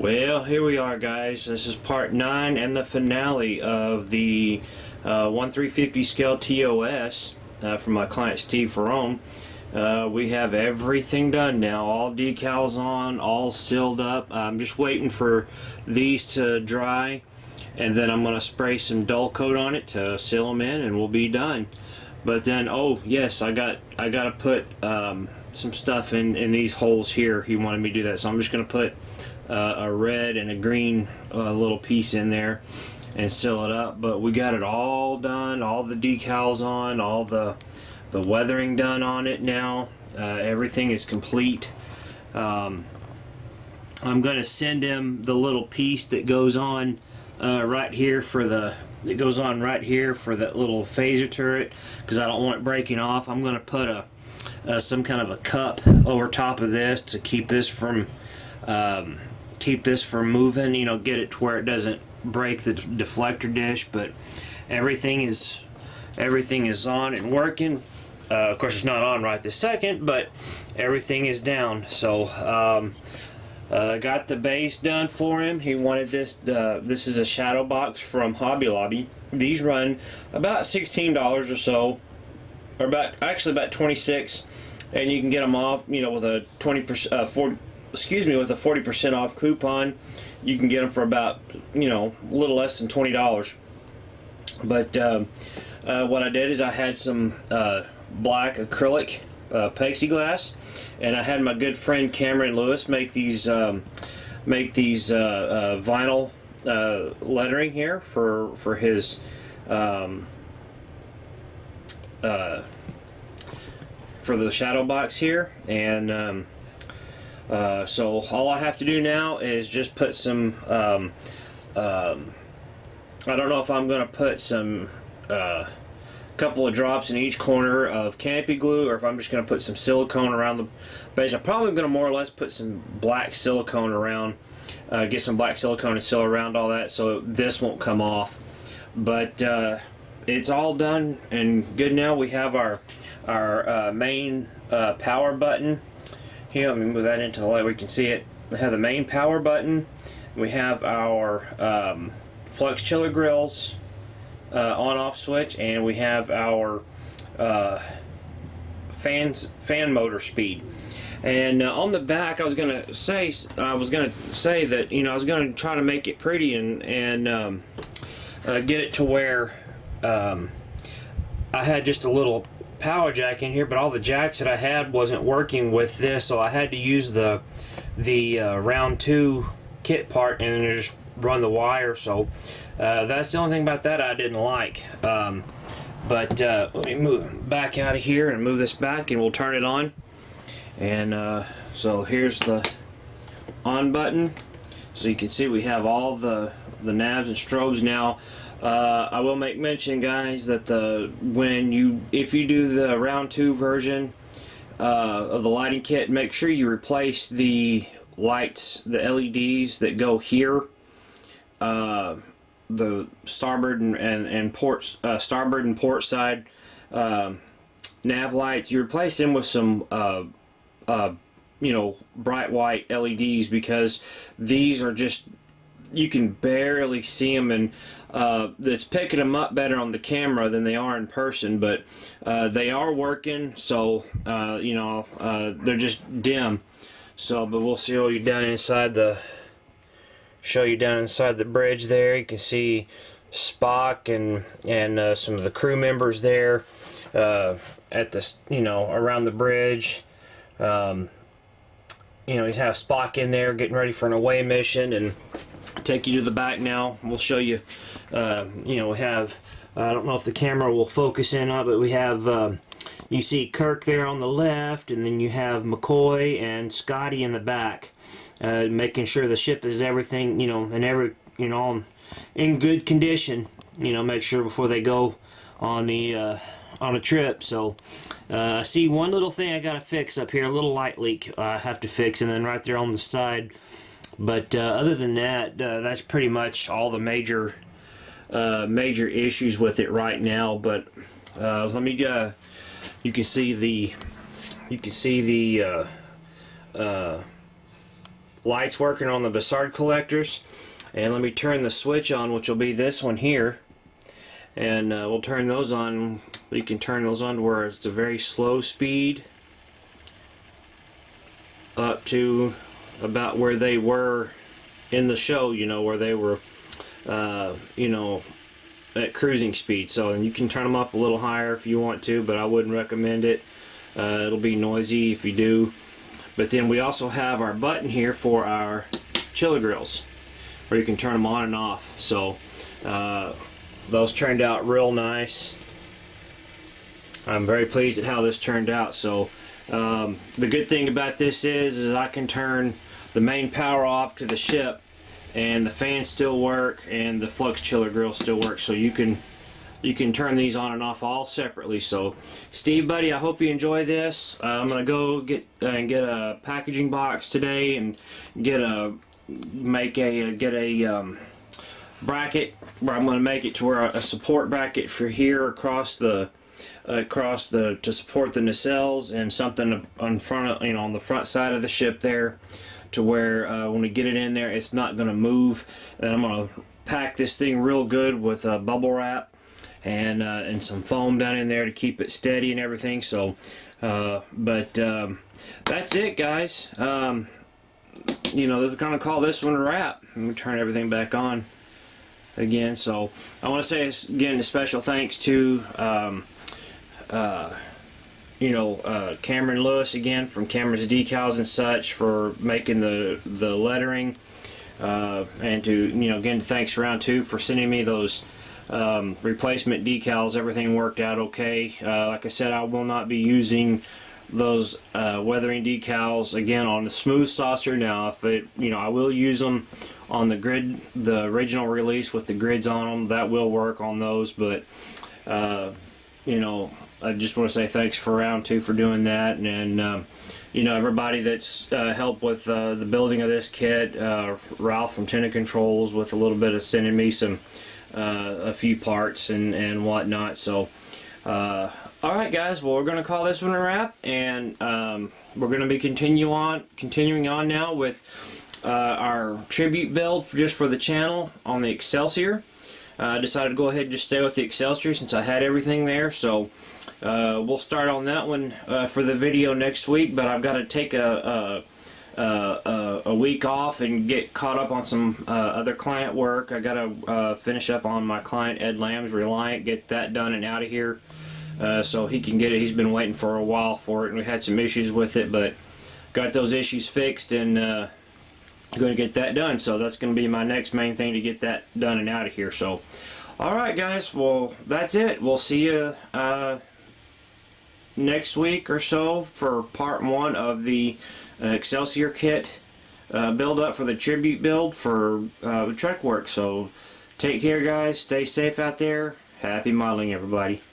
Well, here we are, guys. This is part 9 and the finale of the 1/350 scale TOS from my client Steve Ferrone. We have everything done now, all decals on, all sealed up. I'm just waiting for these to dry, and then I'm going to spray some dull coat on it to seal them in, and we'll be done. But then, oh yes, I got to put some stuff in these holes here. He wanted me to do that, so I'm just going to put a red and a green little piece in there and seal it up. But we got it all done, all the decals on, all the weathering done on it now. Everything is complete. I'm going to send him the little piece that goes on right here for that little phaser turret, because I don't want it breaking off. I'm going to put some kind of a cup over top of this to keep this from moving, you know, get it to where it doesn't break the deflector dish. But everything is on and working. Of course, it's not on right this second, but everything is down. So got the base done for him. He wanted this. This is a shadow box from Hobby Lobby. These run about $16 or so, or about 26, and you can get them off, you know, with a 40% off coupon. You can get them for about, you know, a little less than $20. But what I did is I had some black acrylic plexiglass, and I had my good friend Cameron Lewis make these vinyl lettering here for his for the shadow box here. And so all I have to do now is just put some I don't know if I'm going to put some couple of drops in each corner of canopy glue, or if I'm just going to put some silicone around the base. I'm probably going to more or less put some black silicone around, get some black silicone and seal around all that so this won't come off. But it's all done and good now. We have our main power button here. Let me move that into the light where you can see it. We have the main power button. We have our flux chiller grills on-off switch, and we have our fan motor speed. And on the back, I was gonna say that, you know, I was gonna try to make it pretty and get it to where I had just a little power jack in here, but all the jacks that I had wasn't working with this, so I had to use the round 2 kit part and then just run the wire. So that's the only thing about that I didn't like. But let me move back out of here and move this back, and we'll turn it on. And so here's the on button. So you can see we have all the navs and strobes now. I will make mention, guys, that if you do the round 2 version of the lighting kit, make sure you replace the lights, the LEDs that go here, the starboard and port side nav lights. You replace them with some you know, bright white LEDs, because these are just, you can barely see them, and it's picking them up better on the camera than they are in person. But they are working, so you know, they're just dim. So, but we'll show you down inside the bridge there. You can see Spock and some of the crew members there at the, you know, around the bridge. You know, you have Spock in there getting ready for an away mission, and take you to the back now. We'll show you. You know, we have, I don't know if the camera will focus in on it, but we have, you see Kirk there on the left, and then you have McCoy and Scotty in the back, making sure the ship is everything, you know, and in good condition. You know, make sure before they go on a trip. So I see one little thing I gotta fix up here, a little light leak I have to fix, and then right there on the side. But other than that, that's pretty much all the major issues with it right now. But let me you can see the lights working on the Bassard collectors. And let me turn the switch on, which will be this one here, and we'll turn those on. You can turn those on to where it's a very slow speed up to about where they were in the show, you know, where they were you know, at cruising speed. So, and you can turn them up a little higher if you want to, but I wouldn't recommend it. It'll be noisy if you do. But then we also have our button here for our chiller grills, where you can turn them on and off. So those turned out real nice. I'm very pleased at how this turned out. So the good thing about this is I can turn the main power off to the ship, and the fans still work, and the flux chiller grill still works. So you can turn these on and off all separately. So Steve, buddy, I hope you enjoy this. I'm gonna go get a packaging box today and get a bracket where I'm going to make it to where a support bracket for here across the to support the nacelles, and something on front of, you know, on the front side of the ship there, to where when we get it in there it's not going to move. And I'm going to pack this thing real good with bubble wrap and some foam down in there to keep it steady and everything. So that's it, guys. You know, they're going to call this one a wrap. Let me turn everything back on again. So I want to say again a special thanks to you know, Cameron Lewis again from Cameron's Decals and such for making the lettering, and to, you know, again, thanks Round 2 for sending me those replacement decals. Everything worked out okay. Like I said, I will not be using those weathering decals again on the smooth saucer. Now, if it, you know, I will use them on the grid, the original release with the grids on them. That will work on those. But you know, I just want to say thanks for Round 2 for doing that, and you know, everybody that's helped with the building of this kit. Ralph from Tenant Controls with a little bit of sending me some a few parts and whatnot. So alright guys, well, we're going to call this one a wrap, and we're going to be continuing on now with our tribute build just for the channel on the Excelsior. I decided to go ahead and just stay with the Excelsior since I had everything there. So we'll start on that one for the video next week, but I've got to take a week off and get caught up on some other client work. I got to finish up on my client Ed Lamb's Reliant, get that done and out of here. So he can get it. He's been waiting for a while for it, and we had some issues with it, but got those issues fixed, and going to get that done. So that's going to be my next main thing, to get that done and out of here. So alright guys, well, that's it. We'll see you next week or so for part 1 of the Excelsior kit build up for the tribute build for Trek Works. So take care guys, stay safe out there, happy modeling everybody.